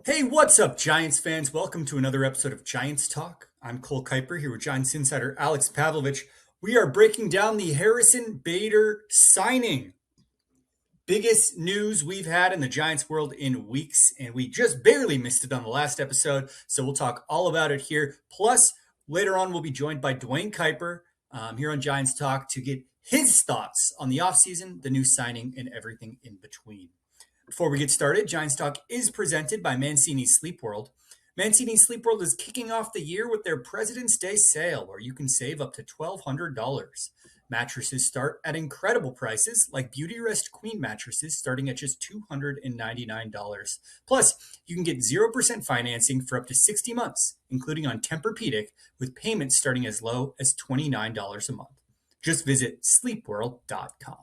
Hey, what's up, Giants fans? Welcome to another episode of Giants Talk. I'm Cole Kuiper here with Giants insider Alex Pavlovic. We are breaking down the Harrison Bader signing. Biggest news we've had in the Giants world in weeks, and we just barely missed it on the last episode, so we'll talk all about it here. Plus, later on, we'll be joined by Dwayne Kuiper here on Giants Talk to get his thoughts on the offseason, the new signing, and everything in between. Before we get started, Giants Talk is presented by Mancini's Sleep World. Mancini's Sleep World is kicking off the year with their President's Day sale, where you can save up to $1,200. Mattresses start at incredible prices, like Beauty Rest Queen mattresses starting at just $299. Plus, you can get 0% financing for up to 60 months, including on Tempur-Pedic, with payments starting as low as $29 a month. Just visit sleepworld.com.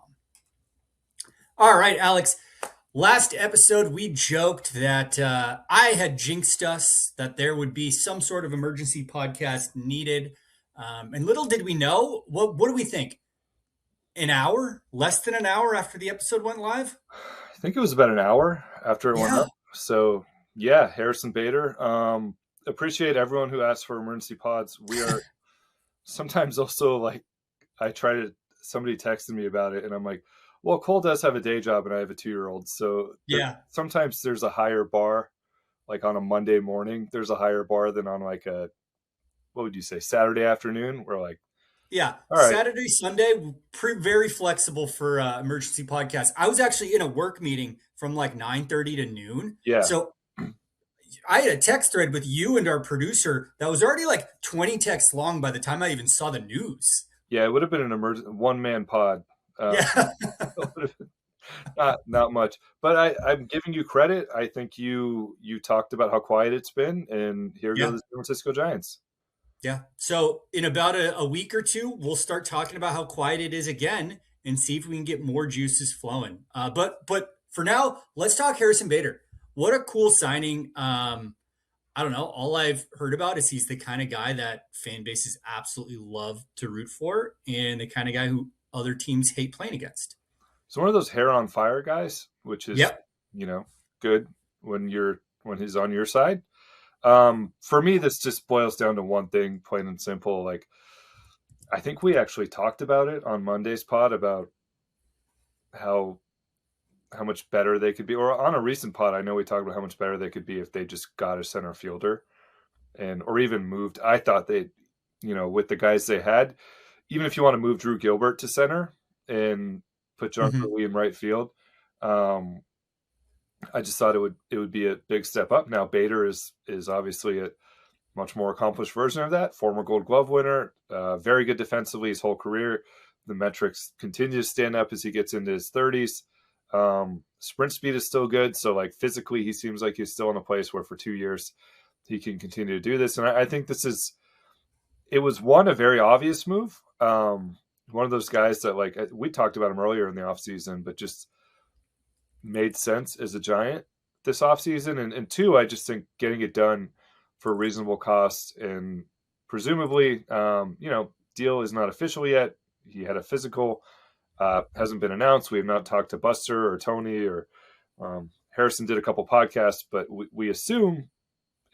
All right, Alex. Last episode, we joked that I had jinxed us, that there would be some sort of emergency podcast needed. And little did we know, what do we think? An hour? Less than an hour after the episode went live? I think it was about an hour after it went up. So, yeah, Harrison Bader. Appreciate everyone who asked for emergency pods. We are sometimes also like, somebody texted me about it, and I'm like, well, Cole does have a day job, and I have a 2-year-old. So sometimes there's a higher bar, like on a Monday morning, there's a higher bar than on like what would you say, Saturday afternoon? We're like, yeah, all right. Saturday, Sunday, very flexible for emergency podcasts. I was actually in a work meeting from like 9:30 to noon. Yeah. So I had a text thread with you and our producer that was already like 20 texts long by the time I even saw the news. Yeah, it would have been an one-man pod. Not much, but I'm giving you credit. I think you talked about how quiet it's been, and here go the San Francisco Giants. Yeah. So in about a week or two, we'll start talking about how quiet it is again and see if we can get more juices flowing. But for now, let's talk Harrison Bader. What a cool signing. I don't know. All I've heard about is he's the kind of guy that fan bases absolutely love to root for, and the kind of guy who other teams hate playing against. So one of those hair on fire guys, which is, good when he's on your side. For me, this just boils down to one thing, plain and simple. Like, I think we actually talked about it on Monday's pod about how much better they could be, or on a recent pod, I know we talked about how much better they could be if they just got a center fielder or even moved. I thought they, with the guys they had, even if you want to move Drew Gilbert to center and put Jung Hoo Lee in right field, I just thought it would be a big step up. Now Bader is obviously a much more accomplished version of that. Former Gold Glove winner, very good defensively his whole career. The metrics continue to stand up as he gets into his 30s. Sprint speed is still good, so like physically he seems like he's still in a place where for 2 years he can continue to do this. And I think it was a very obvious move. One of those guys that, like, we talked about him earlier in the offseason, but just made sense as a Giant this offseason. And two, I just think getting it done for a reasonable cost, and presumably, deal is not official yet. He had a physical, hasn't been announced. We have not talked to Buster or Tony or Harrison did a couple podcasts, but we assume,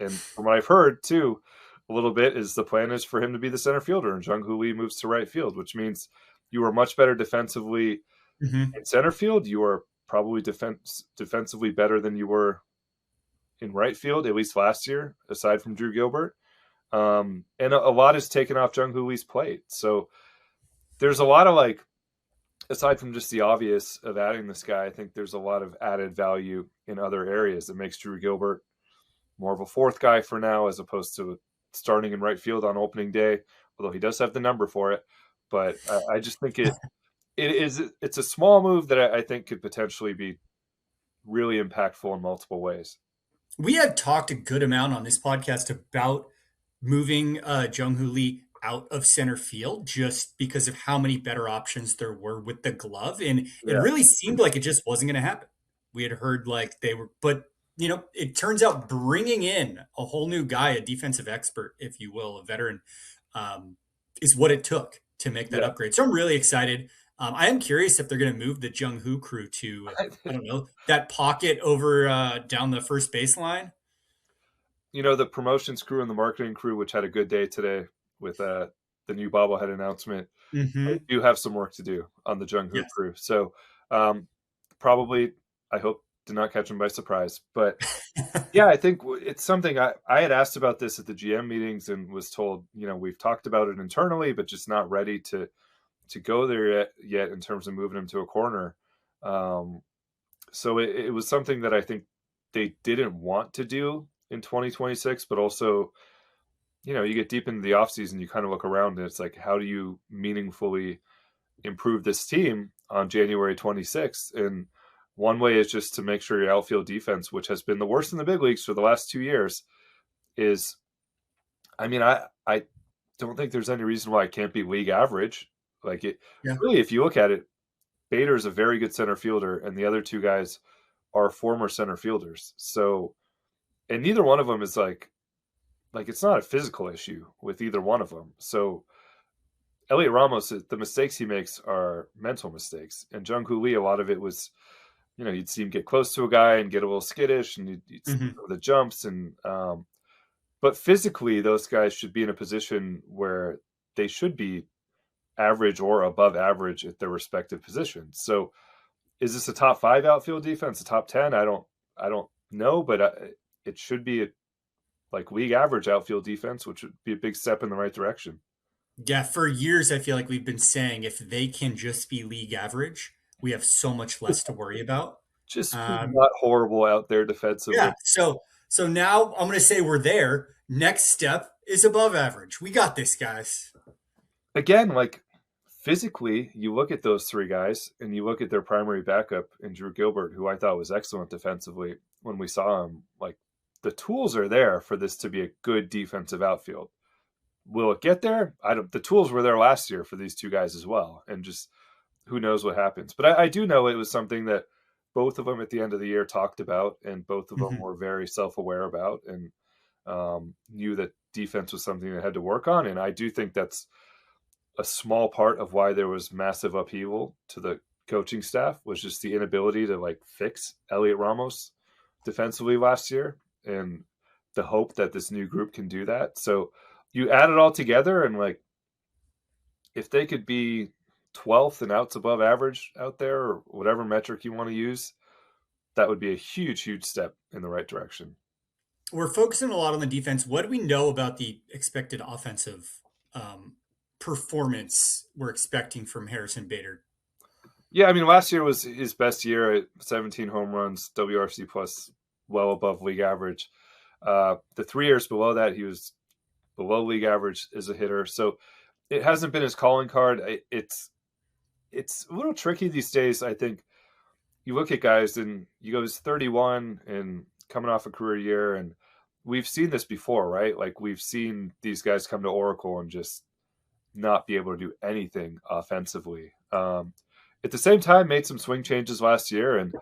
and from what I've heard too, a little bit, is the plan is for him to be the center fielder, and Jung Hoo Lee moves to right field, which means you are much better defensively in center field. You are probably defensively better than you were in right field, at least last year, aside from Drew Gilbert. And a lot is taken off Jung Hoo Lee's plate. So there's a lot of, aside from just the obvious of adding this guy, I think there's a lot of added value in other areas that makes Drew Gilbert more of a fourth guy for now, as opposed to starting in right field on opening day, although he does have the number for it. But I just think it's a small move that I think could potentially be really impactful in multiple ways. We had talked a good amount on this podcast about moving Jung Hoo Lee out of center field just because of how many better options there were with the glove. And it really seemed like it just wasn't going to happen. We had heard but it turns out bringing in a whole new guy, a defensive expert, if you will, a veteran, is what it took to make that upgrade. So I'm really excited. I am curious if they're going to move the Jung Hoo crew to, I don't know, that pocket over down the first baseline. the promotions crew and the marketing crew, which had a good day today with the new bobblehead announcement, they Mm-hmm. do have some work to do on the Jung Hoo Yes. crew. So um, probably, I hope, did not catch them by surprise. But yeah, I think it's something I had asked about this at the GM meetings and was told, we've talked about it internally, but just not ready to go there yet in terms of moving him to a corner. So it was something that I think they didn't want to do in 2026, but also, you get deep into the offseason, you kind of look around and it's like, how do you meaningfully improve this team on January 26th? And one way is just to make sure your outfield defense, which has been the worst in the big leagues for the last 2 years, is, I don't think there's any reason why it can't be league average. Like it Yeah. really, if you look at it, Bader is a very good center fielder, and the other two guys are former center fielders. So, and neither one of them is like it's not a physical issue with either one of them. So, Elliot Ramos, the mistakes he makes are mental mistakes, and Jung Hoo Lee, a lot of it was, you'd see him get close to a guy and get a little skittish, and you'd see Mm-hmm. the jumps, and but physically, those guys should be in a position where they should be average or above average at their respective positions. So, is this a top 5 outfield defense, a top 10? I don't know, but it should be like league average outfield defense, which would be a big step in the right direction. Yeah, for years, I feel like we've been saying if they can just be league average, we have so much less to worry about. Just be Um, not horrible out there defensively. yeah, so now I'm going to say we're there. Next step is above average. We got this, guys. Again, like physically, you look at those three guys and you look at their primary backup in Drew Gilbert, who I thought was excellent defensively when we saw him. Like the tools are there for this to be a good defensive outfield. Will it get there? I don't. The tools were there last year for these two guys as well, and just who knows what happens. But I do know it was something that both of them at the end of the year talked about, and both of them Mhm. were very self-aware about, and knew that defense was something they had to work on. And I do think that's a small part of why there was massive upheaval to the coaching staff, was just the inability to like fix Elliot Ramos defensively last year, and the hope that this new group can do that. So you add it all together, and like if they could be 12th and outs above average out there, or whatever metric you want to use, that would be a huge, huge step in the right direction. We're focusing a lot on the defense. What do we know about the expected offensive um, performance we're expecting from Harrison Bader? Yeah, I mean, last year was his best year at 17 home runs, WRC plus, well above league average. The 3 years below that, he was below league average as a hitter. So it hasn't been his calling card. It's a little tricky these days. I think you look at guys and you go, he's 31 and coming off a career year, and we've seen this before, right? Like we've seen these guys come to Oracle and just not be able to do anything offensively. At the same time, made some swing changes last year, and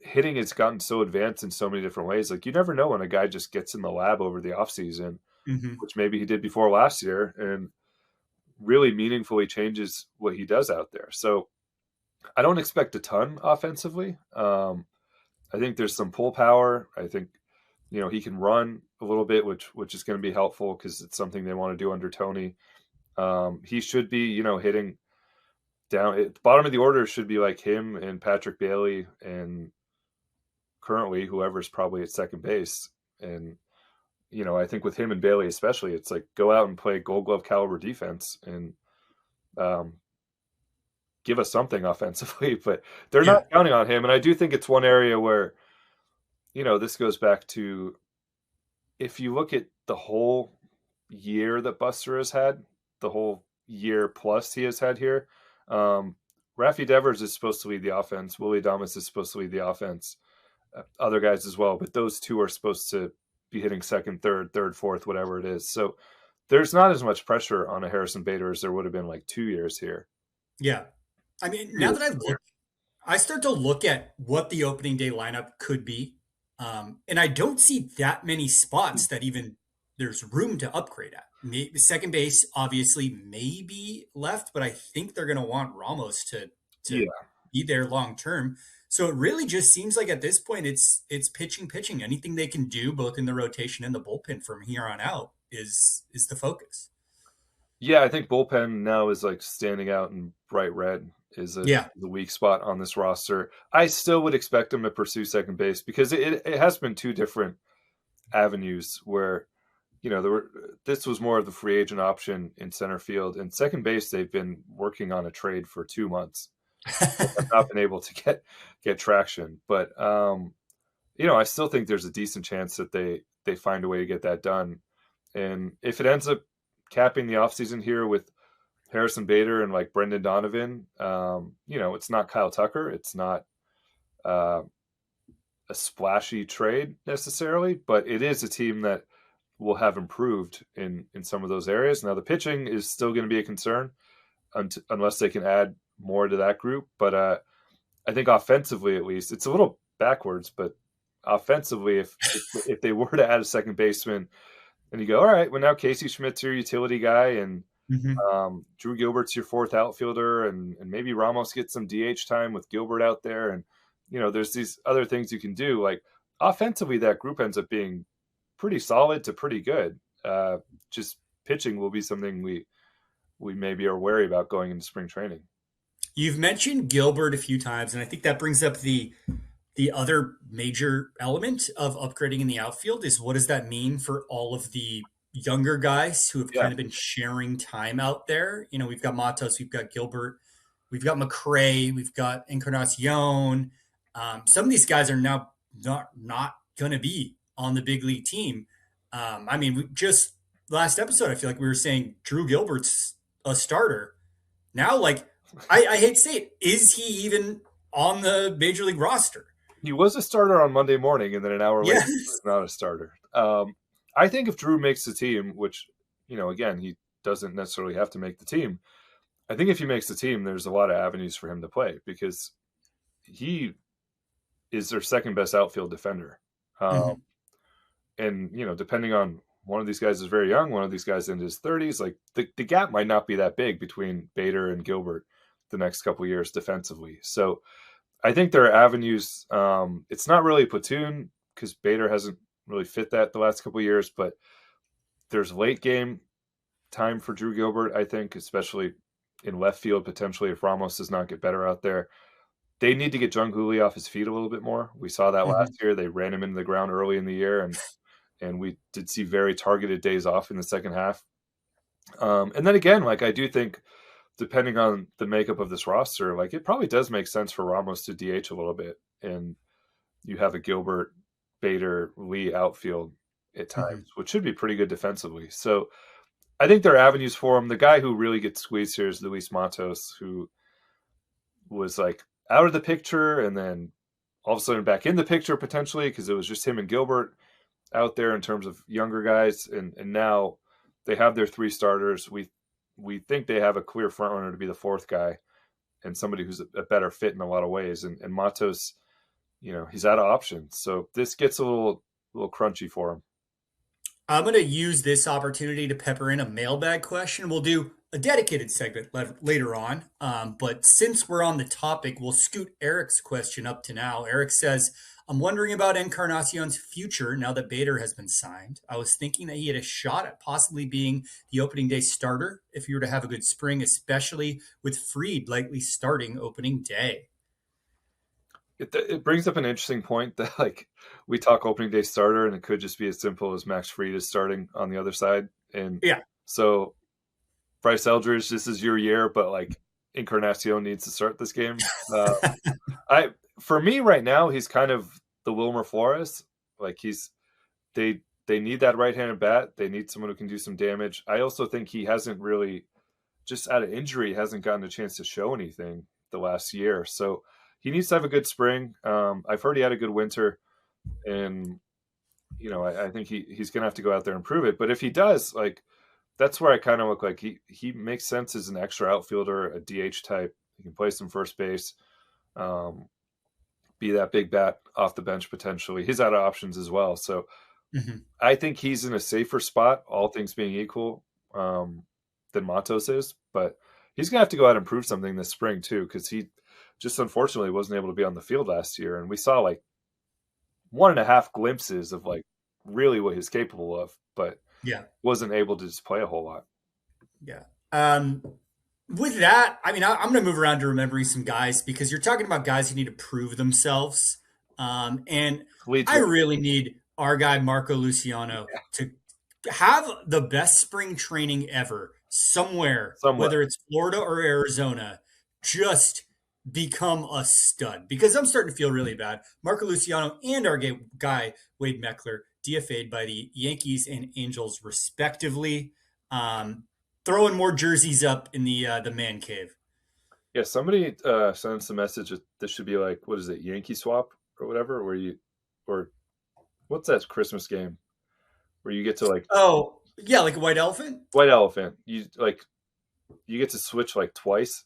hitting has gotten so advanced in so many different ways. Like you never know when a guy just gets in the lab over the offseason, Mm-hmm. which maybe he did before last year, and really meaningfully changes what he does out there. So I don't expect a ton offensively. I think there's some pull power. I think he can run a little bit, which is going to be helpful because it's something they want to do under Tony. He should be hitting down at the bottom of the order, should be like him and Patrick Bailey, and currently whoever's probably at second base. And I think with him and Bailey especially, it's like go out and play Gold Glove caliber defense and um, give us something offensively. But they're Yeah. not counting on him, and I do think it's one area where this goes back to, if you look at the whole year that Buster has had, the whole year plus he has had here, Rafi Devers is supposed to lead the offense. Willie Adames is supposed to lead the offense. Other guys as well, but those two are supposed to be hitting second, third, fourth, whatever it is. So there's not as much pressure on a Harrison Bader as there would have been like 2 years here. Yeah. I mean, now Years that here. I start to look at what the opening day lineup could be. And I don't see that many spots that even there's room to upgrade at. Maybe second base, obviously, maybe left, but I think they're going to want Ramos to Yeah. be there long term. So it really just seems like at this point it's pitching. Anything they can do both in the rotation and the bullpen from here on out is the focus. Yeah, I think bullpen now is like standing out in bright red is Yeah. the weak spot on this roster. I still would expect them to pursue second base because it has been two different avenues where this was more of the free agent option in center field and second base. They've been working on a trade for 2 months. I've not been able to get traction, but I still think there's a decent chance that they find a way to get that done. And if it ends up capping the offseason here with Harrison Bader and like Brendan Donovan, it's not Kyle Tucker. It's not a splashy trade necessarily, but it is a team that will have improved in some of those areas. Now the pitching is still going to be a concern unless they can add more to that group. But I think offensively, at least, it's a little backwards, but offensively, if they were to add a second baseman and you go, all right, well now Casey Schmidt's your utility guy and Drew Gilbert's your fourth outfielder and maybe Ramos gets some DH time with Gilbert out there. And, there's these other things you can do. Like offensively, that group ends up being pretty solid to pretty good. Just pitching will be something we maybe are wary about going into spring training. You've mentioned Gilbert a few times, and I think that brings up the other major element of upgrading in the outfield is what does that mean for all of the younger guys who have kind of been sharing time out there? We've got Matos, we've got Gilbert, we've got McRae, we've got Encarnacion. Some of these guys are now not going to be on the big league team. We just last episode, I feel like we were saying Drew Gilbert's a starter. Now, like, I hate to say it, is he even on the major league roster? He was a starter on Monday morning, and then an hour later, he was not a starter. I think if Drew makes the team, which, again, he doesn't necessarily have to make the team. I think if he makes the team, there's a lot of avenues for him to play because he is their second best outfield defender. And, depending on one of these guys is very young, one of these guys in his 30s, like the gap might not be that big between Bader and Gilbert the next couple of years defensively. So I think there are avenues. It's not really platoon because Bader hasn't really fit that the last couple of years, but there's late game time for Drew Gilbert, I think, especially in left field, potentially if Ramos does not get better out there. They need to get Jung Hoo Lee off his feet a little bit more. We saw that last year. They ran him into the ground early in the year, and we did see very targeted days off in the second half. And then again, like I do think, depending on the makeup of this roster, like it probably does make sense for Ramos to DH a little bit, and you have a Gilbert, Bader, Lee outfield at times, which should be pretty good defensively. So I think there are avenues for him. The guy who really gets squeezed here is Luis Matos, who was like out of the picture and then all of a sudden back in the picture potentially because it was just him and Gilbert out there in terms of younger guys. And now they have their three starters. We think they have a clear front runner to be the fourth guy and somebody who's a better fit in a lot of ways. And Matos, he's out of options. So this gets a little crunchy for him. I'm going to use this opportunity to pepper in a mailbag question. We'll do a dedicated segment later on. But since we're on the topic, we'll scoot Eric's question up to now. Eric says, I'm wondering about Encarnacion's future now that Bader has been signed. I was thinking that he had a shot at possibly being the opening day starter if he were to have a good spring, especially with Fried likely starting opening day. It brings up an interesting point that like we talk opening day starter and it could just be as simple as Max Fried is starting on the other side. And so Bryce Eldridge, this is your year, but like Encarnacion needs to start this game. For me right now, he's kind of the Wilmer Flores. Like they need that right-handed bat. They need someone who can do some damage. I also think he hasn't really, just out of injury, hasn't gotten a chance to show anything the last year. So he needs to have a good spring. I've heard he had a good winter, and I think he's going to have to go out there and prove it. But if he does, like that's where I kind of look like he makes sense as an extra outfielder, a DH type. He can play some first base, be that big bat off the bench potentially. He's out of options as well. So I think he's in a safer spot, all things being equal, than Matos is. But he's going to have to go out and prove something this spring too, because just unfortunately wasn't able to be on the field last year. And we saw like 1.5 glimpses of like really what he's capable of, but Yeah. wasn't able to just play a whole lot. Yeah. With that, I mean, I'm going to move around to remembering some guys because you're talking about guys who need to prove themselves. And I really need our guy, Marco Luciano, to have the best spring training ever somewhere, whether it's Florida or Arizona, just become a stud because I'm starting to feel really bad. Marco Luciano and our guy, Wade Meckler, DFA'd by the Yankees and Angels respectively. Throwing more jerseys up in the man cave. Yeah, somebody sent us a message that this should be like, what is it, Yankee swap or whatever, or what's that Christmas game where you get to like, oh yeah, like a white elephant. White elephant. You get to switch like twice.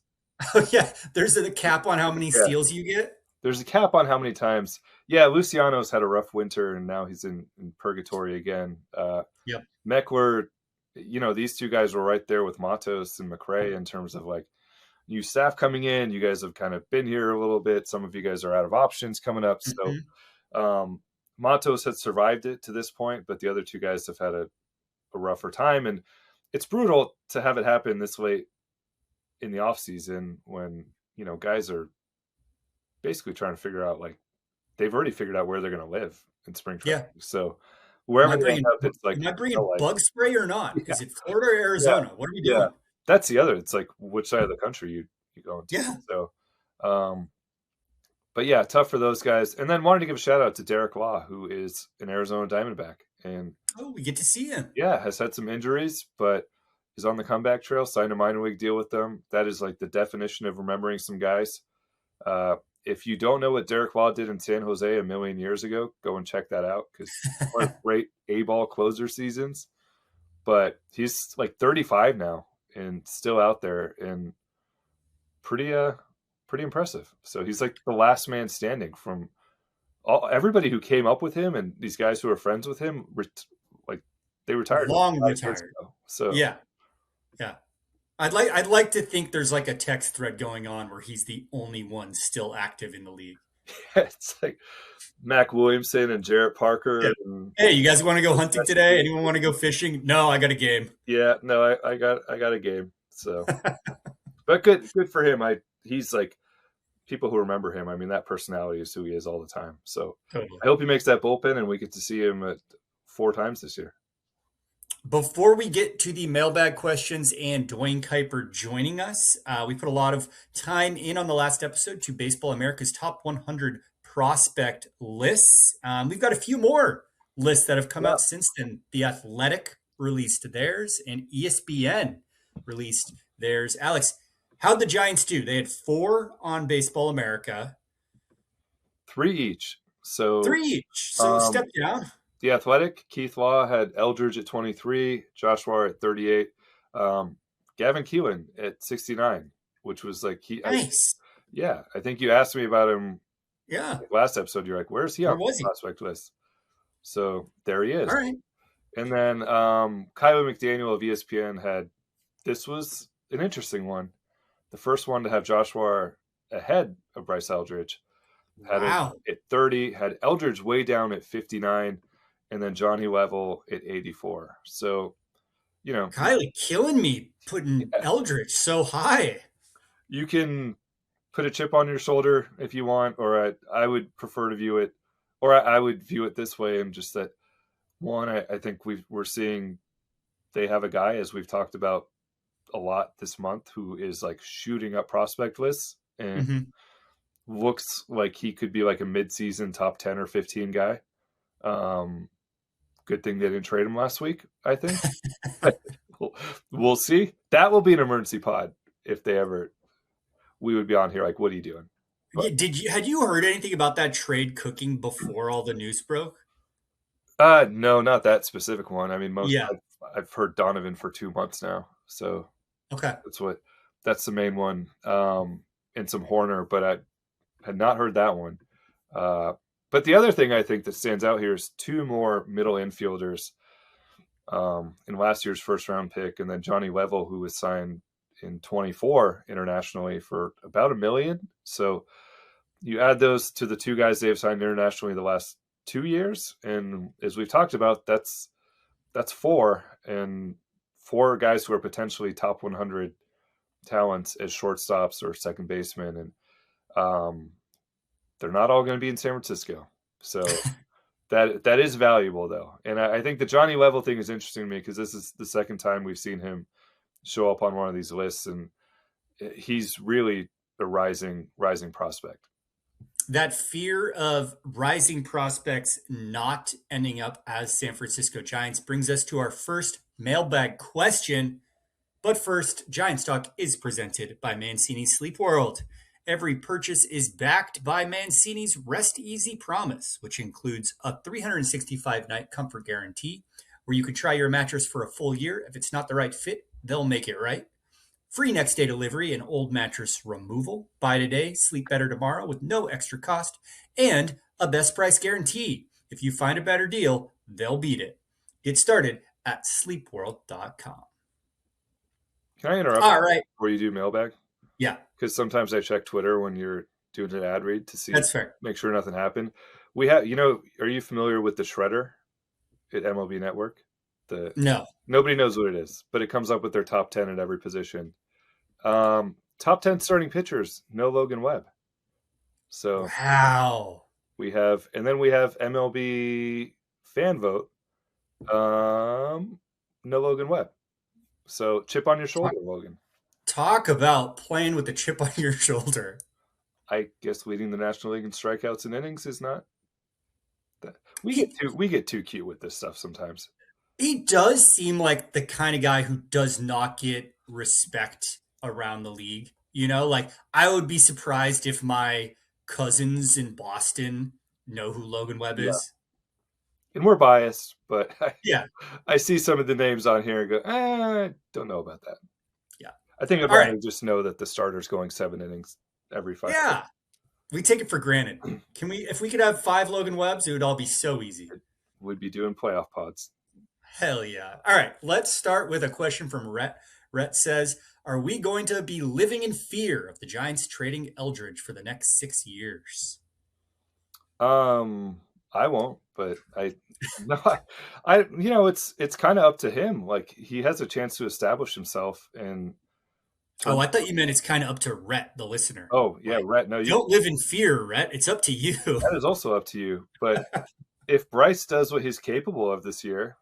Oh yeah, there's a cap on how many steals you get. There's a cap on how many times. Yeah, Luciano's had a rough winter and now he's in purgatory again. Yep. Meckler, these two guys were right there with Matos and McRae in terms of like new staff coming in. You guys have kind of been here a little bit. Some of you guys are out of options coming up. So Matos had survived it to this point, but the other two guys have had a rougher time. And it's brutal to have it happen this late in the off season when, guys are basically trying to figure out, like, they've already figured out where they're going to live in spring training. Yeah. So wherever they end up, it's like, am I bringing bug spray or not? Is it Florida or Arizona? Yeah. What are we doing? Yeah. That's the other. It's like which side of the country you go into. Yeah. So, but yeah, tough for those guys. And then wanted to give a shout out to Derek Law, who is an Arizona Diamondback, and we get to see him. Yeah, has had some injuries, but is on the comeback trail. Signed a minor league deal with them. That is like the definition of remembering some guys. If you don't know what Derek Law did in San Jose a million years ago, go and check that out because one of great A-ball closer seasons. But he's like 35 now and still out there and pretty impressive. So he's like the last man standing from everybody who came up with him, and these guys who are friends with him, they retired long retired. So yeah. I'd like to think there's like a text thread going on where he's the only one still active in the league. It's like Mac Williamson and Jarrett Parker. Yeah. And, hey, you guys want to go hunting today? Anyone want to go fishing? No, I got a game. Yeah, no, I got a game. So, but good for him. He's like, people who remember him, I mean, that personality is who he is all the time. So totally. I hope he makes that bullpen and we get to see him 4 times this year. Before we get to the mailbag questions and Dwayne Kuiper joining us, we put a lot of time in on the last episode to Baseball America's Top 100 Prospect lists. We've got a few more lists that have come out since then. The Athletic released theirs and ESPN released theirs. Alex, how'd the Giants do? They had 4 on Baseball America. 3 each. So step down. The Athletic, Keith Law had Eldridge at 23, Joshua at 38, Gavin Keelan at 69, which was like nice. I think you asked me about him. Yeah. Last episode, you're like, where's he on the prospect list? So there he is. All right. And then Kyler McDaniel of ESPN this was an interesting one. The first one to have Joshua ahead of Bryce Eldridge. Had wow. At 30, had Eldridge way down at 59. And then Johnny Level at 84. So, Kylie killing me putting Eldridge so high. You can put a chip on your shoulder if you want, or I would prefer to view it, or I would view it this way, and just that one, I think we're seeing they have a guy, as we've talked about a lot this month, who is like shooting up prospect lists and looks like he could be like a mid-season top 10 or 15 guy. Good thing they didn't trade him last week, I think. We'll see. That will be an emergency pod if they ever. We would be on here like, what are you doing? But, had you heard anything about that trade cooking before all the news broke? No, not that specific one. I mean, I've heard Donovan for 2 months now, so okay, that's the main one. And some Horner, but I had not heard that one. But the other thing I think that stands out here is 2 more middle infielders in last year's first round pick, and then Johnny Level, who was signed in 24 internationally for about $1 million. So you add those to the 2 guys they've signed internationally the last 2 years, and as we've talked about, that's 4, and 4 guys who are potentially top 100 talents as shortstops or second basemen, and they're not all going to be in San Francisco. So that is valuable, though. And I think the Johnny Level thing is interesting to me because this is the second time we've seen him show up on one of these lists, and he's really a rising prospect. That fear of rising prospects not ending up as San Francisco Giants brings us to our first mailbag question. But first, Giants Talk is presented by Mancini Sleep World. Every purchase is backed by Mancini's Rest Easy Promise, which includes a 365-night comfort guarantee where you can try your mattress for a full year. If it's not the right fit, they'll make it right. Free next day delivery and old mattress removal. Buy today, sleep better tomorrow with no extra cost. And a best price guarantee. If you find a better deal, they'll beat it. Get started at sleepworld.com. Can I interrupt All right. before you do mailbag? Yeah. Because sometimes I check Twitter when you're doing an ad read to see. That's fair. Make sure nothing happened. We have, are you familiar with the Shredder at MLB Network? No. Nobody knows what it is, but it comes up with their top 10 at every position. Top 10 starting pitchers, no Logan Webb. So wow. We have MLB fan vote, no Logan Webb. So chip on your shoulder, Logan. Talk about playing with the chip on your shoulder. I guess leading the National League in strikeouts and innings is not that. We get too cute with this stuff sometimes. He does seem like the kind of guy who does not get respect around the league. Like I would be surprised if my cousins in Boston know who Logan Webb is. And we're biased, but I see some of the names on here and go, I don't know about that. Yeah. I think I'd rather just know that the starter's going 7 innings every 5 Yeah. days. We take it for granted. If we could have 5 Logan Webbs, it would all be so easy. We'd be doing playoff pods. Hell yeah. All right. Let's start with a question from Rhett. Rhett says, are we going to be living in fear of the Giants trading Eldridge for the next 6 years? I won't, but it's kind of up to him. Like he has a chance to establish himself and. I thought you meant it's kind of up to Rhett, the listener. Oh yeah, like, Rhett. No, you don't live in fear, Rhett. It's up to you. That is also up to you. But if Bryce does what he's capable of this year,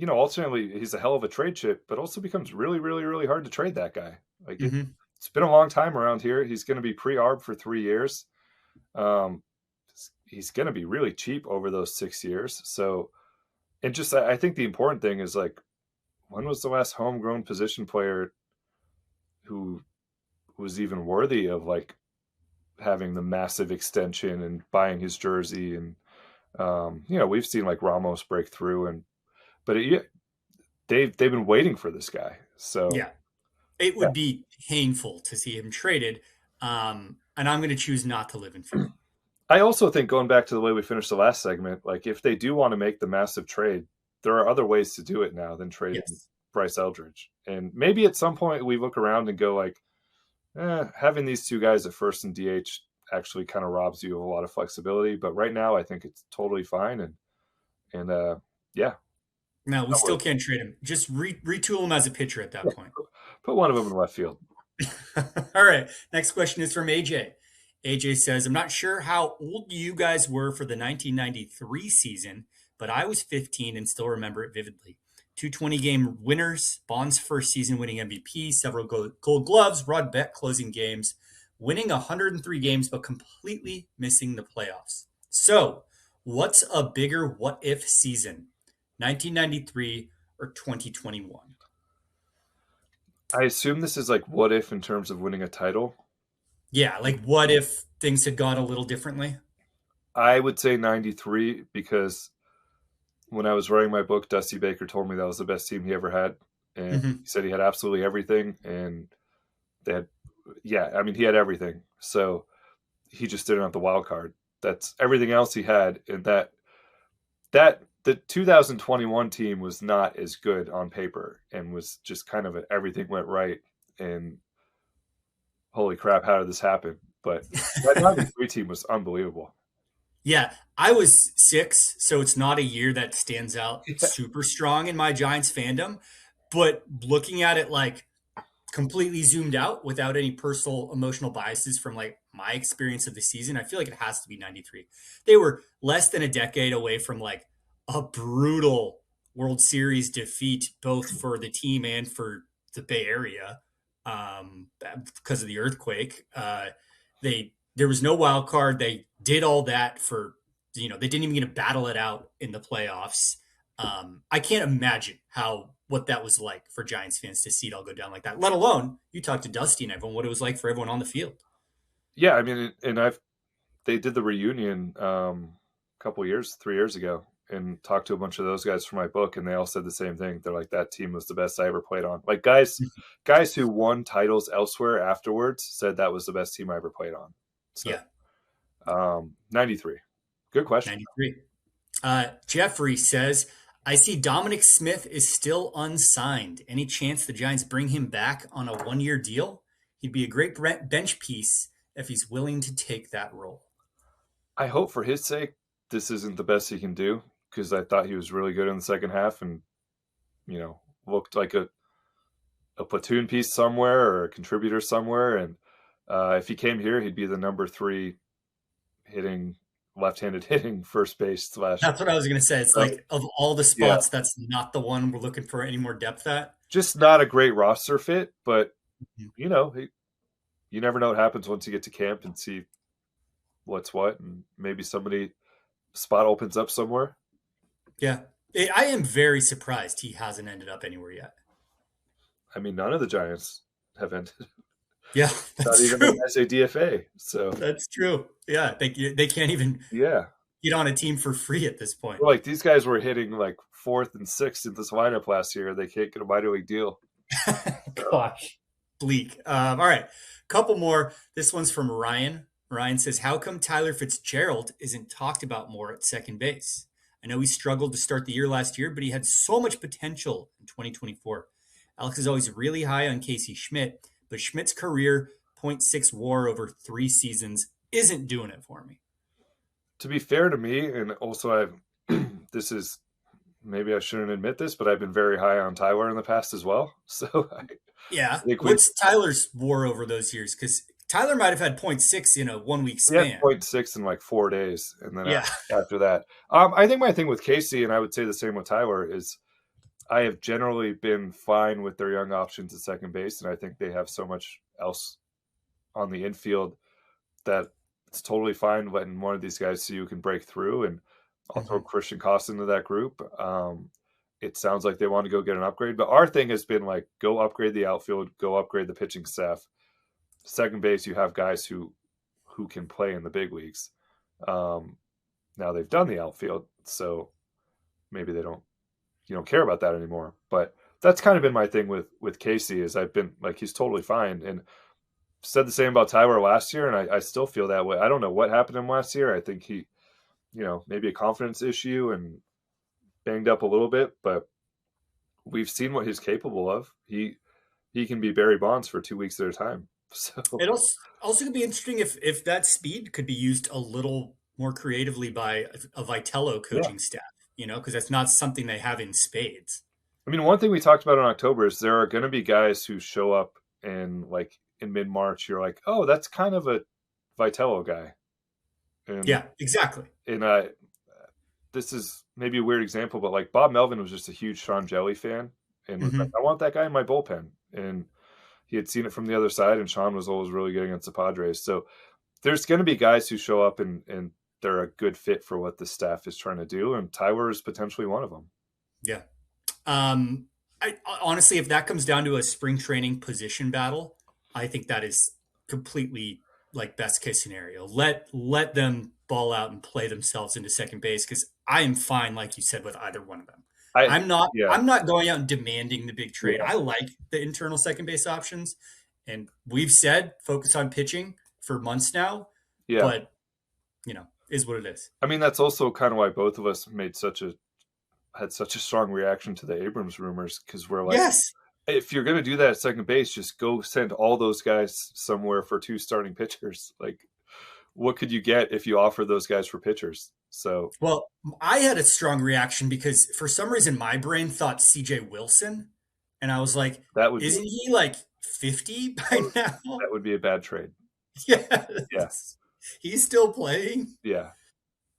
ultimately he's a hell of a trade chip, but also becomes really, really, really hard to trade that guy. Like it's been a long time around here. He's going to be pre-arb for 3 years. He's going to be really cheap over those 6 years. So, and just I think the important thing is like, when was the last homegrown position player who was even worthy of like having the massive extension and buying his jersey? And we've seen like Ramos break through, but they've been waiting for this guy. So yeah, it would be painful to see him traded. And I'm going to choose not to live in fear. I also think, going back to the way we finished the last segment, like if they do want to make the massive trade, there are other ways to do it now than trading Bryce Eldridge. And maybe at some point we look around and go like, having these 2 guys at first and DH actually kind of robs you of a lot of flexibility. But right now I think it's totally fine. And No, we still can't trade him. Just retool him as a pitcher at that point. Put one of them in left field. All right. Next question is from AJ. AJ says, I'm not sure how old you guys were for the 1993 season, but I was 15 and still remember it vividly. 220-game winners, Bond's first season winning MVP, several gold gloves, Rod Beck closing games, winning 103 games, but completely missing the playoffs. So what's a bigger what-if season, 1993 or 2021? I assume this is like what if in terms of winning a title. Yeah, like what if things had gone a little differently? I would say 93 because when I was writing my book, Dusty Baker told me that was the best team he ever had. And he said he had absolutely everything. And he had everything. So he just didn't have the wild card. That's everything else he had. And that the 2021 team was not as good on paper and was just kind of everything went right. And holy crap, how did this happen? But that 93 team was unbelievable. Yeah, I was 6, so it's not a year that stands out super strong in my Giants fandom. But looking at it like completely zoomed out without any personal emotional biases from like my experience of the season, I feel like it has to be 93. They were less than a decade away from like a brutal World Series defeat, both for the team and for the Bay Area, because of the earthquake. There was no wild card. They did all that for, they didn't even get to battle it out in the playoffs. I can't imagine what that was like for Giants fans to see it all go down like that, let alone you talked to Dusty and everyone, what it was like for everyone on the field. Yeah, I mean, and they did the reunion a couple 3 years ago, and talked to a bunch of those guys for my book, and they all said the same thing. They're like, that team was the best I ever played on. Like guys who won titles elsewhere afterwards said that was the best team I ever played on. So, yeah. 93. Good question. 93. Jeffrey says, I see Dominic Smith is still unsigned. Any chance the Giants bring him back on a 1-year deal? He'd be a great bench piece if he's willing to take that role. I hope for his sake this isn't the best he can do, because I thought he was really good in the second half and, looked like a platoon piece somewhere or a contributor somewhere. And if he came here, he'd be the number 3 left-handed hitting first base / That's what I was going to say. It's like, of all the spots, that's not the one we're looking for any more depth at. Just not a great roster fit, but, you never know what happens once you get to camp and see what's what, and maybe spot opens up somewhere. Yeah. I am very surprised he hasn't ended up anywhere yet. I mean, none of the Giants have ended. Yeah, that's not even true. As a DFA. So that's true. Yeah, they can't even get on a team for free at this point. Like these guys were hitting like 4th and 6th in this lineup last year. They can't get a minor league deal. Gosh, bleak. All right, couple more. This one's from Ryan. Ryan says, how come Tyler Fitzgerald isn't talked about more at second base? I know he struggled to start the year last year, but he had so much potential in 2024. Alex is always really high on Casey Schmidt, but Schmidt's career .6 WAR over 3 seasons isn't doing it for me. To be fair to me, and also this is, maybe I shouldn't admit this, but I've been very high on Tyler in the past as well. So what's Tyler's WAR over those years? Because Tyler might have had .6 in a 1-week span. Yeah, .6 in like 4 days, and then after that, I think my thing with Casey, and I would say the same with Tyler, is I have generally been fine with their young options at second base, and I think they have so much else on the infield that it's totally fine letting one of these guys see who can break through. And I'll throw Christian Koss into that group. It sounds like they want to go get an upgrade, but our thing has been like, go upgrade the outfield, go upgrade the pitching staff. Second base, you have guys who can play in the big leagues. Now they've done the outfield, so maybe you don't care about that anymore. But that's kind of been my thing with Casey, is I've been like, he's totally fine. And said the same about Tyler last year, and I still feel that way. I don't know what happened to him last year. I think he, maybe a confidence issue and banged up a little bit, but we've seen what he's capable of. He can be Barry Bonds for 2 weeks at a time. So it also could be interesting if that speed could be used a little more creatively by a Vitello coaching staff, because that's not something they have in spades. I mean, one thing we talked about in October is there are going to be guys who show up and like in mid-March, you're like, oh, that's kind of a Vitello guy. And, yeah, exactly. And this is maybe a weird example, but like Bob Melvin was just a huge Sean Jelly fan, and was like, I want that guy in my bullpen. And he had seen it from the other side, and Sean was always really good against the Padres. So there's going to be guys who show up and they're a good fit for what the staff is trying to do, and Tyler is potentially one of them. Yeah. I honestly, if that comes down to a spring training position battle, I think that is completely like best case scenario. Let them ball out and play themselves into second base, because I am fine, like you said, with either one of them. I'm not going out and demanding the big trade. I like the internal second base options, and we've said focus on pitching for months now. Yeah, but is what it is. I mean, that's also kind of why both of us made such a had such a strong reaction to the Abrams rumors because we're like, Yes. if you're going to do that at second base, just go send all those guys somewhere for 2 starting pitchers. Like, what could you get if you offer those guys for pitchers? So, Well, I had a strong reaction because for some reason my brain thought CJ Wilson. And I was like, that would isn't he like 50 by now? That would be a bad trade. Yes. Yeah. He's still playing. Yeah.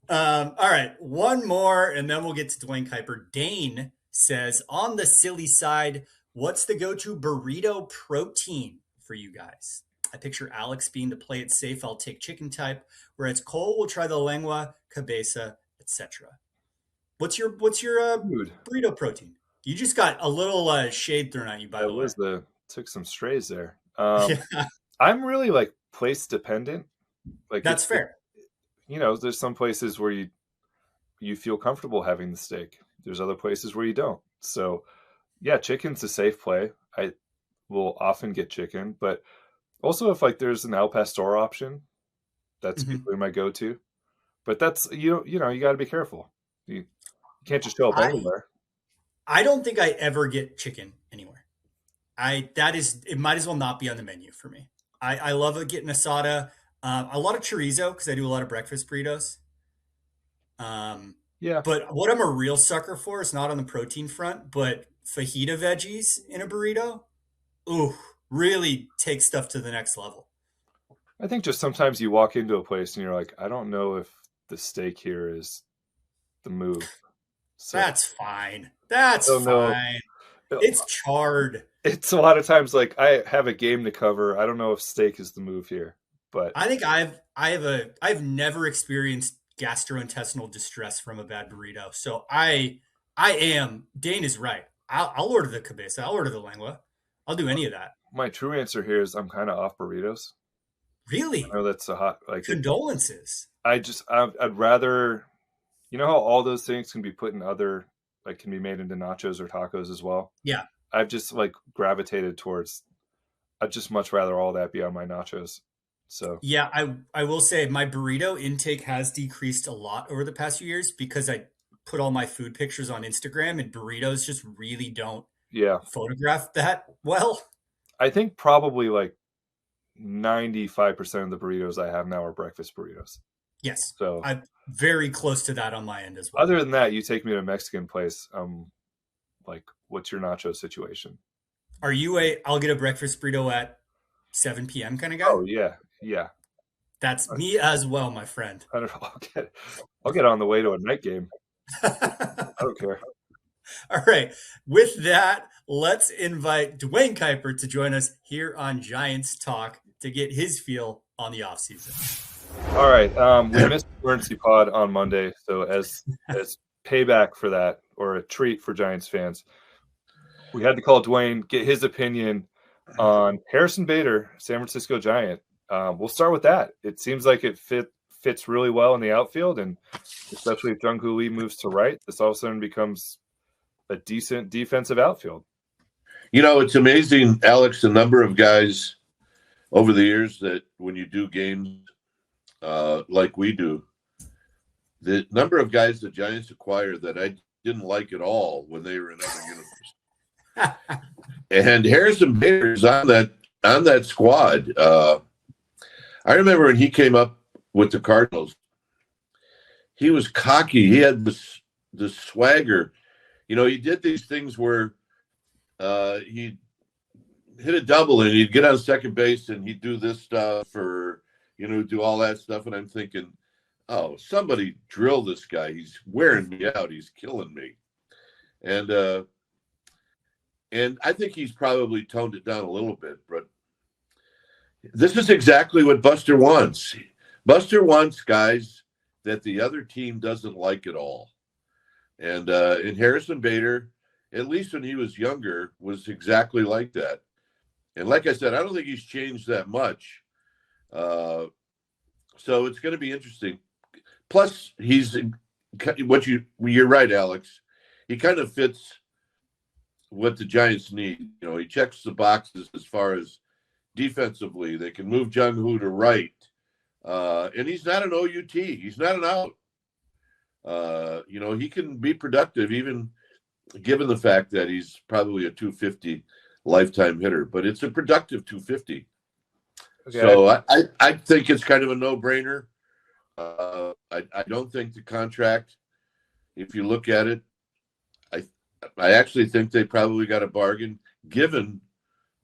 All right, one more, and then we'll get to Dwayne Kuiper. Dane says, on the silly side, what's the go-to burrito protein for you guys? I picture Alex being to play it safe. I'll take chicken type, whereas Cole will try the lengua, cabeza, etc. What's your burrito protein? You just got a little shade thrown at you, by the way. Took some strays there. Yeah. I'm really like place dependent. Like that's fair. There's some places where you feel comfortable having the steak. There's other places where you don't. So, yeah, chicken's a safe play. I will often get chicken, but also if like there's an al pastor option, that's usually my go-to. But that's you got to be careful. You can't just show up anywhere. I don't think I ever get chicken anywhere. It might as well not be on the menu for me. I love getting asada. A lot of chorizo because I do a lot of breakfast burritos. Yeah. But what I'm a real sucker for is not on the protein front, but fajita veggies in a burrito. Ooh, really take stuff to the next level. I think just sometimes you walk into a place and you're like, I don't know if the steak here is the move. So, that's fine. That's fine. It's charred. It's a lot of times like I have a game to cover. I don't know if steak is the move here. But I think I've never experienced gastrointestinal distress from a bad burrito. So Dane is right. I'll order the cabeza. I'll order the lengua. I'll do any of that. My true answer here is I'm kind of off burritos. Really? I know that's a hot condolences. I'd rather, how all those things can be put in other, like can be made into nachos or tacos as well. Yeah. I've just like gravitated towards, I'd just much rather all that be on my nachos. So yeah, I will say my burrito intake has decreased a lot over the past few years because I put all my food pictures on Instagram and burritos just really don't photograph that well. I think probably like 95% of the burritos I have now are breakfast burritos. Yes. So I'm very close to that on my end as well. Other than that, you take me to a Mexican place. Like, what's your nacho situation? Are you I'll get a breakfast burrito at 7 p.m. kind of guy? Oh, yeah. Yeah. That's me as well, my friend. I don't know. I'll get on the way to a night game. I don't care. All right. With that, let's invite Dwayne Kuiper to join us here on Giants Talk to get his feel on the offseason. All right. We missed the emergency pod on Monday. So as payback for that, or a treat for Giants fans, we had to call Dwayne, get his opinion on Harrison Bader, San Francisco Giant. We'll start with that. It seems like it fits really well in the outfield, and especially if Jung Hoo Lee moves to right, this all of a sudden becomes a decent defensive outfield. It's amazing, Alex, the number of guys over the years that when you do games like we do, the number of guys the Giants acquired that I didn't like at all when they were in other universes. And Harrison Bader is on that squad. I remember when he came up with the Cardinals, he was cocky. He had the swagger. He did these things where he'd hit a double and he'd get on second base and he'd do this stuff or, do all that stuff. And I'm thinking, oh, somebody drill this guy. He's wearing me out. He's killing me. And I think he's probably toned it down a little bit, but this is exactly what Buster wants. Buster wants guys that the other team doesn't like at all. And Harrison Bader, at least when he was younger, was exactly like that. And like I said, I don't think he's changed that much. So it's going to be interesting. Plus, you're right, Alex. He kind of fits what the Giants need. He checks the boxes as far as defensively. They can move Jung Hoo to right. And he's not an OUT. He's not an out. he can be productive, even given the fact that he's probably a 250 lifetime hitter. But it's a productive 250. Okay. So I think it's kind of a no-brainer. I don't think the contract, if you look at it, I actually think they probably got a bargain given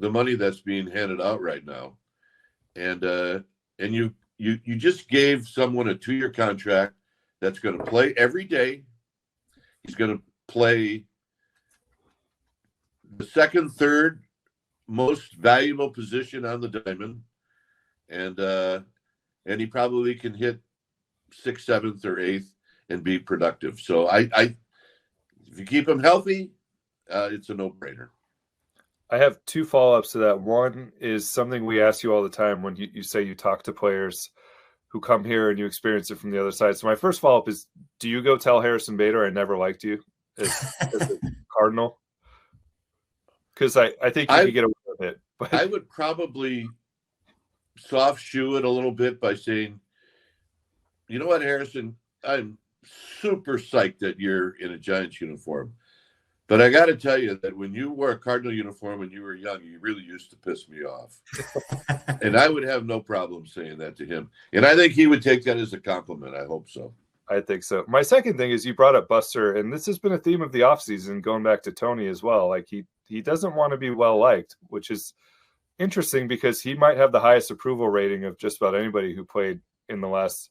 the money that's being handed out right now. And you just gave someone a 2-year contract that's going to play every day. He's going to play the second, third most valuable position on the diamond. And he probably can hit 6th, 7th, or 8th and be productive. So if you keep him healthy, it's a no-brainer. I have 2 follow-ups to that. One is something we ask you all the time when you say you talk to players who come here and you experience it from the other side. So my first follow-up is, do you go tell Harrison Bader I never liked you as a Cardinal? Because I think you could get away with it. But I would probably soft shoe it a little bit by saying, you know what, Harrison, I'm super psyched that you're in a Giants uniform. But I got to tell you that when you wore a Cardinal uniform when you were young, you really used to piss me off. And I would have no problem saying that to him. And I think he would take that as a compliment. I hope so. I think so. My second thing is you brought up Buster, and this has been a theme of the offseason going back to Tony as well. Like he doesn't want to be well-liked, which is interesting because he might have the highest approval rating of just about anybody who played in the last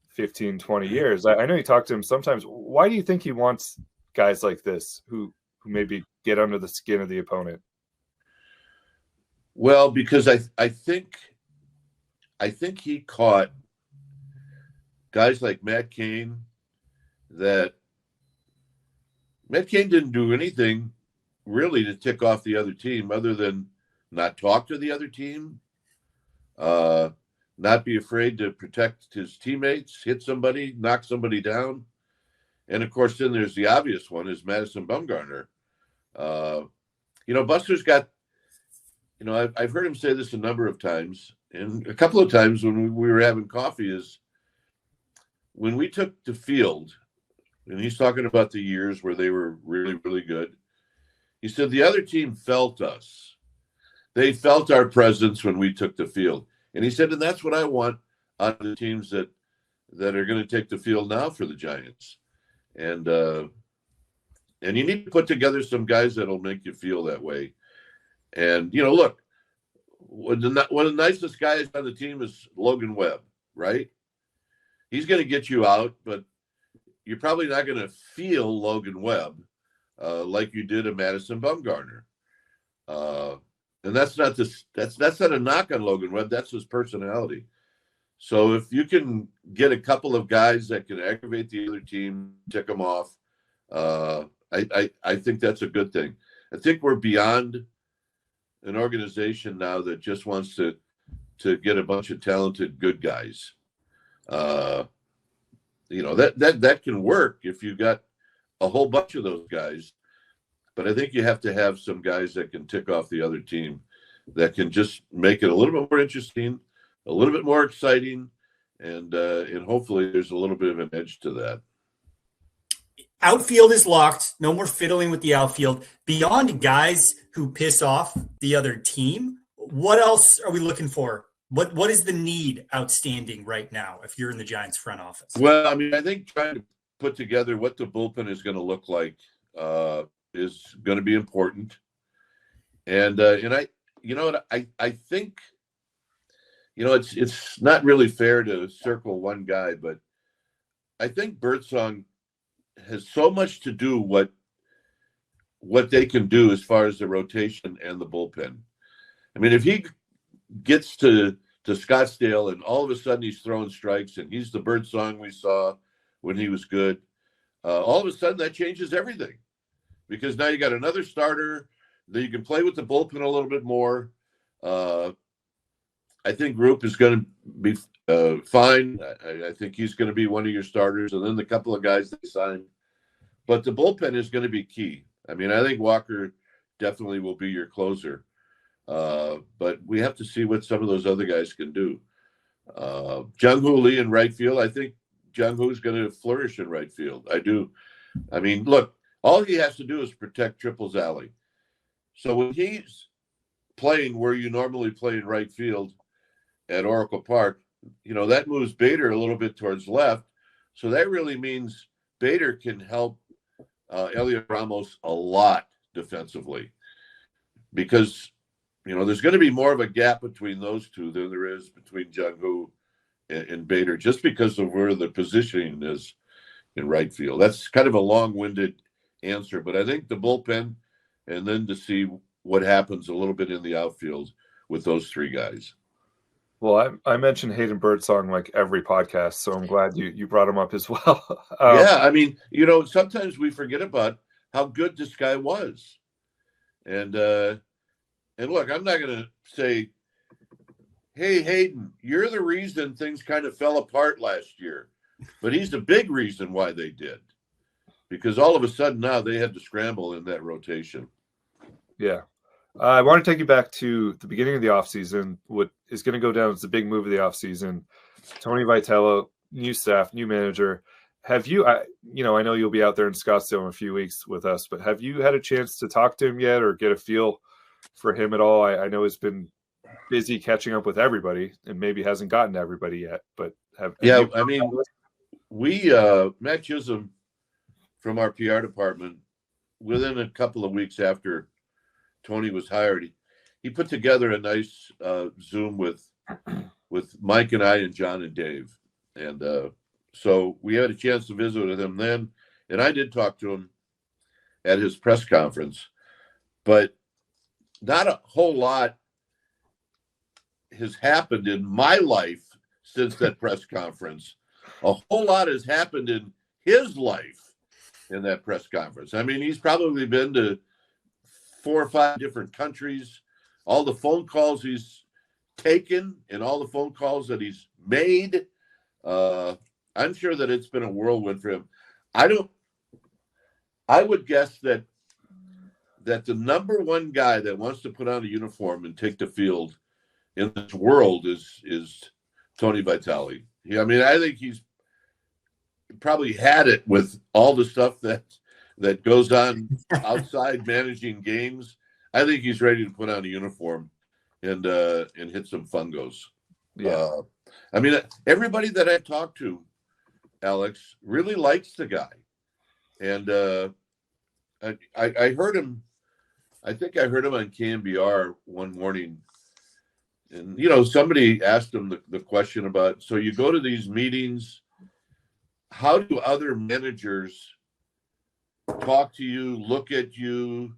15, 20 years. I know you talk to him sometimes. Why do you think he wants guys like this who maybe get under the skin of the opponent? Well, because I think he caught guys like Matt Cain, that Matt Cain didn't do anything really to tick off the other team other than not talk to the other team, not be afraid to protect his teammates, hit somebody, knock somebody down. And, of course, then there's the obvious one is Madison Bumgarner. Buster's got, I've heard him say this a number of times. And a couple of times when we were having coffee is when we took the field, and he's talking about the years where they were really, really good. He said the other team felt us. They felt our presence when we took the field. And he said, and that's what I want out of the teams that are going to take the field now for the Giants. And you need to put together some guys that'll make you feel that way. And, look, one of the nicest guys on the team is Logan Webb, right? He's going to get you out, but you're probably not going to feel Logan Webb like you did a Madison Bumgarner. And that's not a knock on Logan Webb. That's his personality. So if you can get a couple of guys that can aggravate the other team, tick them off, I think that's a good thing. I think we're beyond an organization now that just wants to get a bunch of talented good guys. That can work if you got a whole bunch of those guys. But I think you have to have some guys that can tick off the other team, that can just make it a little bit more interesting, a little bit more exciting, and hopefully there's a little bit of an edge to that. Outfield is locked. No more fiddling with the outfield. Beyond guys who piss off the other team, what else are we looking for? What is the need outstanding right now if you're in the Giants front office? Well, I think trying to put together what the bullpen is going to look like is going to be important. And I think, it's not really fair to circle one guy, but I think Birdsong has so much to do what they can do as far as the rotation and the bullpen. I mean, if he gets to Scottsdale and all of a sudden he's throwing strikes and he's the Birdsong we saw when he was good, all of a sudden that changes everything, because now you got another starter that you can play with the bullpen a little bit more. I think Roop is going to be fine. I think he's going to be one of your starters, and then the couple of guys they signed. But the bullpen is going to be key. I mean, I think Walker definitely will be your closer. But we have to see what some of those other guys can do. Jung Hoo Lee in right field, I think Jung Hoo's going to flourish in right field. I do. I mean, look, all he has to do is protect Triples Alley. So when he's playing where you normally play in right field at Oracle Park, that moves Bader a little bit towards left. So that really means Bader can help Elliot Ramos a lot defensively, because there's going to be more of a gap between those two than there is between Jung Hoo and Bader, just because of where the positioning is in right field. That's kind of a long-winded answer, but I think the bullpen, and then to see what happens a little bit in the outfield with those three guys. Well, I mentioned Hayden Birdsong like every podcast, so I'm glad you brought him up as well. Yeah, I mean, sometimes we forget about how good this guy was. And look, I'm not going to say, hey, Hayden, you're the reason things kind of fell apart last year. But he's the big reason why they did. Because all of a sudden now they had to scramble in that rotation. Yeah. I want to take you back to the beginning of the offseason. What is going to go down as the big move of the offseason. Tony Vitello, new staff, new manager. Have you, I know you'll be out there in Scottsdale in a few weeks with us, but have you had a chance to talk to him yet or get a feel for him at all? I know he's been busy catching up with everybody and maybe hasn't gotten to everybody yet, but we, Matt Chisholm from our PR department, within a couple of weeks after Tony was hired, he put together a nice Zoom with Mike and I and John and Dave. And so we had a chance to visit with him then. And I did talk to him at his press conference. But not a whole lot has happened in my life since that press conference. A whole lot has happened in his life in that press conference. I mean, he's probably been to 4 or 5 different countries. All the phone calls he's taken and all the phone calls that he's made, I'm sure that it's been a whirlwind for him. I would guess that the number one guy that wants to put on a uniform and take the field in this world is Tony Vitello. I think he's probably had it with all the stuff that goes on outside managing games. I think he's ready to put on a uniform and hit some fungos. Yeah. Everybody that I talked to, Alex, really likes the guy. And I heard him, I think I heard him on KMBR one morning. And, somebody asked him the question about, so you go to these meetings, how do other managers talk to you, look at you?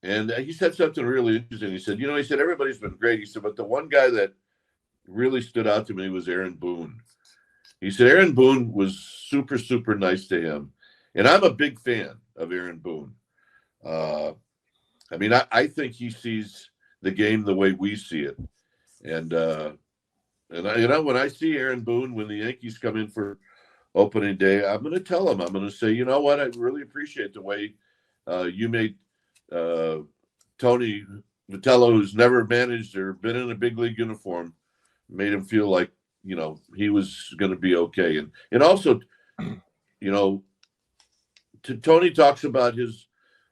And he said something really interesting. He said, everybody's been great. He said, but the one guy that really stood out to me was Aaron Boone. He said, Aaron Boone was super, super nice to him. And I'm a big fan of Aaron Boone. I think he sees the game the way we see it. And when I see Aaron Boone, when the Yankees come in for opening day, I'm going to tell him, I'm going to say, you know what? I really appreciate the way you made Tony Vitello, who's never managed or been in a big league uniform, made him feel like, he was going to be okay. And also, Tony talks about his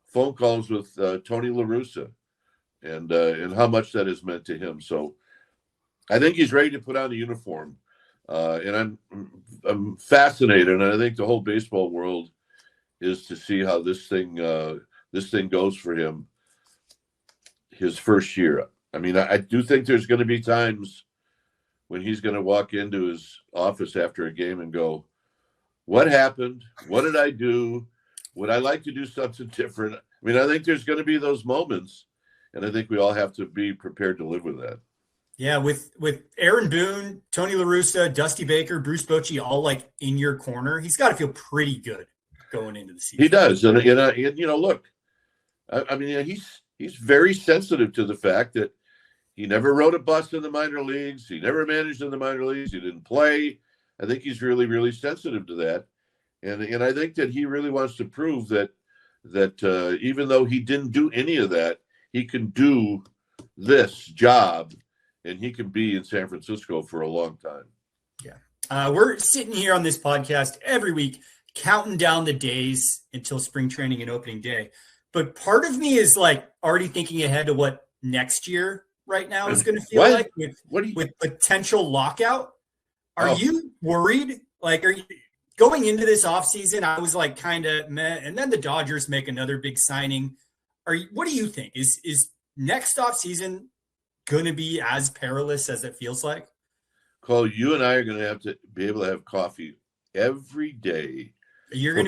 phone calls with Tony La Russa and how much that has meant to him. So I think he's ready to put on a uniform. And I'm fascinated, and I think the whole baseball world is to see how this thing goes for him his first year. I do think there's going to be times when he's going to walk into his office after a game and go, what happened? What did I do? Would I like to do something different? I think there's going to be those moments, and I think we all have to be prepared to live with that. Yeah, with Aaron Boone, Tony La Russa, Dusty Baker, Bruce Bochy all like in your corner, he's got to feel pretty good going into the season. He does, and look, he's very sensitive to the fact that he never rode a bus in the minor leagues. He never managed in the minor leagues. He didn't play. I think he's really, really sensitive to that, and I think that he really wants to prove that even though he didn't do any of that, he can do this job. And he can be in San Francisco for a long time. Yeah. We're sitting here on this podcast every week, counting down the days until spring training and opening day. But part of me is like already thinking ahead to what next year right now is going to feel like with potential lockout. Are you worried? Like, are you going into this offseason? I was like kind of meh, and then the Dodgers make another big signing. What do you think? Is next offseason going to be as perilous as it feels like? Cole, you and I are going to have to be able to have coffee every day. We're going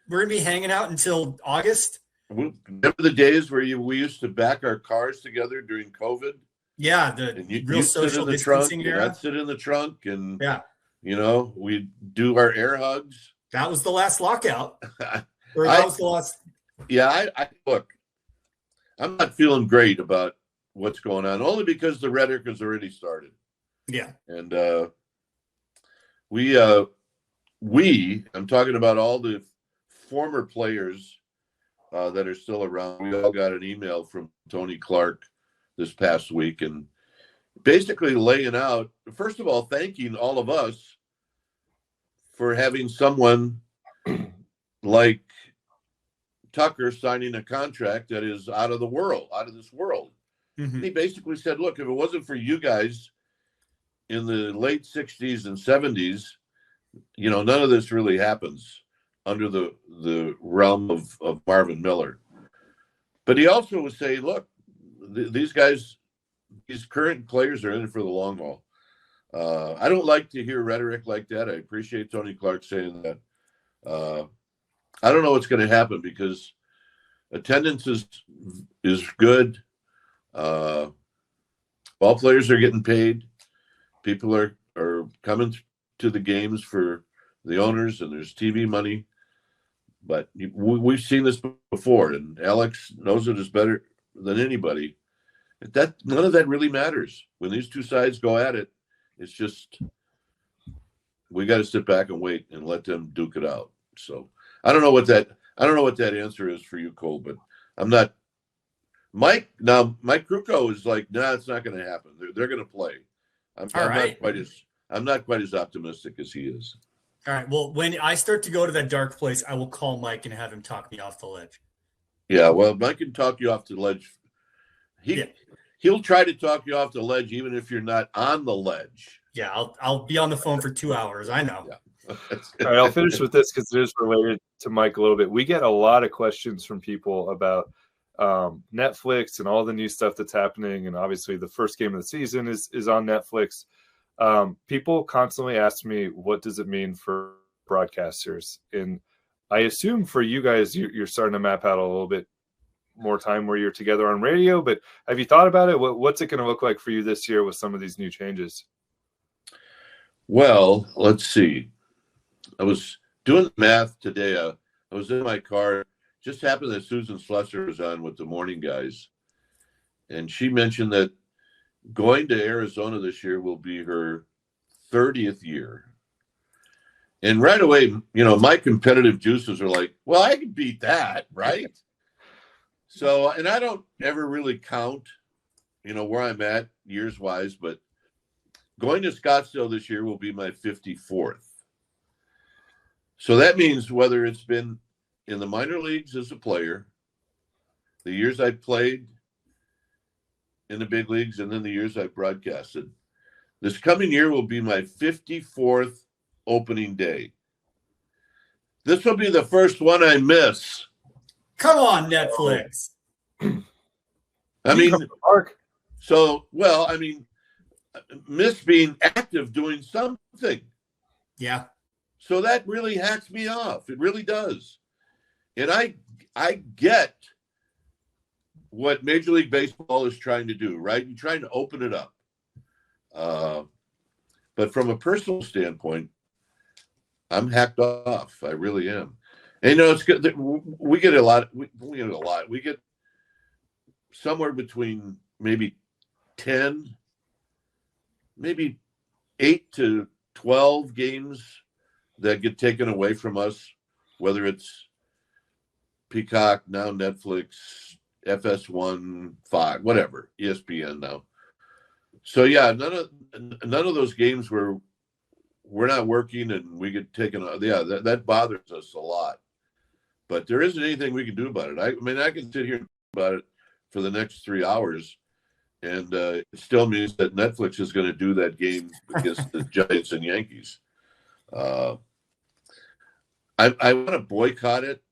to be hanging out until August. Remember the days where we used to back our cars together during COVID? Yeah, the real social distancing era. I'd sit in the trunk, and we'd do our air hugs. That was the last lockout. Was the last. Yeah, I look. I'm not feeling great about what's going on, only because the rhetoric has already started. Yeah, and I'm talking about all the former players that are still around. We all got an email from Tony Clark this past week, and basically laying out, first of all, thanking all of us for having someone like Tucker signing a contract that is out of this world. Mm-hmm. He basically said, look, if it wasn't for you guys in the late 60s and 70s, none of this really happens under the realm of Marvin Miller. But he also would say, look, these guys, these current players are in it for the long haul. I don't like to hear rhetoric like that. I appreciate Tony Clark saying that. I don't know what's going to happen because attendance is good. All players are getting paid. People are coming to the games for the owners, and there's TV money. But we've seen this before, and Alex knows it as better than anybody. None of that really matters. When these two sides go at it, it's just we got to sit back and wait and let them duke it out. So I don't know what that answer is for you, Cole, but I'm not. Mike Krukow is like, it's not going to happen. They're going to play. I'm not quite as optimistic as he is. All right. Well, when I start to go to that dark place, I will call Mike and have him talk me off the ledge. Yeah, well, Mike can talk you off the ledge. He'll try to talk you off the ledge even if you're not on the ledge. Yeah, I'll be on the phone for 2 hours. I know. Yeah. All right, I'll finish with this because it is related to Mike a little bit. We get a lot of questions from people about Netflix and all the new stuff that's happening, and obviously the first game of the season is on Netflix. People constantly ask me, what does it mean for broadcasters? And I assume for you guys, you're starting to map out a little bit more time where you're together on radio, but have you thought about it? What's it going to look like for you this year with some of these new changes? Well, let's see. I was doing the math today. I was in my car. Just happened that Susan Slusser was on with the morning guys, and she mentioned that going to Arizona this year will be her 30th year. And right away, my competitive juices are like, well, I can beat that, right? So, and I don't ever really count, where I'm at years-wise, but going to Scottsdale this year will be my 54th. So that means whether it's been in the minor leagues as a player, the years I played in the big leagues, and then the years I broadcasted, this coming year will be my 54th opening day. This will be the first one I miss. Come on, Netflix. Miss being active doing something. Yeah. So that really hacks me off. It really does. And I get what Major League Baseball is trying to do, right? You're trying to open it up. But from a personal standpoint, I'm hacked off. I really am. And it's good. We get a lot. We get somewhere between maybe 10, maybe 8 to 12 games that get taken away from us, whether it's Peacock, now Netflix, FS1, 5, whatever, ESPN now. So yeah, none of those games where we're not working and we get taken out. Yeah, that bothers us a lot. But there isn't anything we can do about it. I mean, I can sit here and talk about it for the next 3 hours, and it still means that Netflix is going to do that game against the Giants and Yankees. I want to boycott it,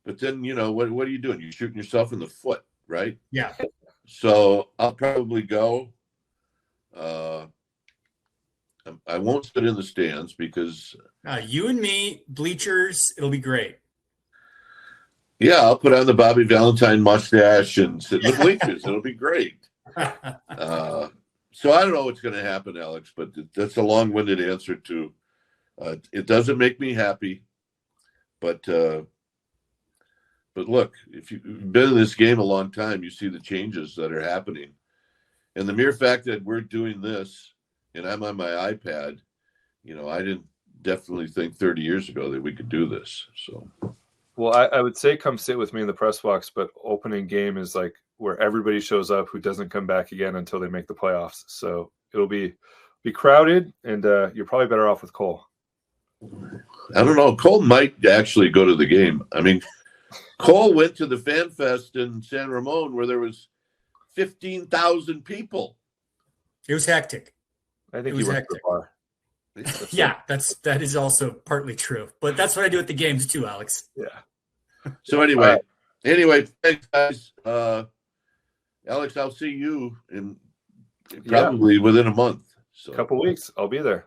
but then, what are you doing? You're shooting yourself in the foot, right? Yeah. So I'll probably go. I won't sit in the stands because you and me, bleachers, it'll be great. Yeah, I'll put on the Bobby Valentine mustache and sit in the bleachers. It'll be great. So I don't know what's going to happen, Alex, but that's a long-winded answer to. It doesn't make me happy, but look, if you've been in this game a long time, you see the changes that are happening, and the mere fact that we're doing this and I'm on my iPad, I didn't definitely think 30 years ago that we could do this. So. Well, I would say come sit with me in the press box, but opening game is like where everybody shows up who doesn't come back again until they make the playoffs. So it'll be crowded, and you're probably better off with Cole. I don't know. Cole might actually go to the game. I mean, Cole went to the Fan Fest in San Ramon where there was 15,000 people. It was hectic. I think he went to the bar. Yeah, that is also partly true. But that's what I do at the games too, Alex. Yeah. So anyway, thanks guys. Alex, I'll see you in probably within a month. So. A couple weeks. I'll be there.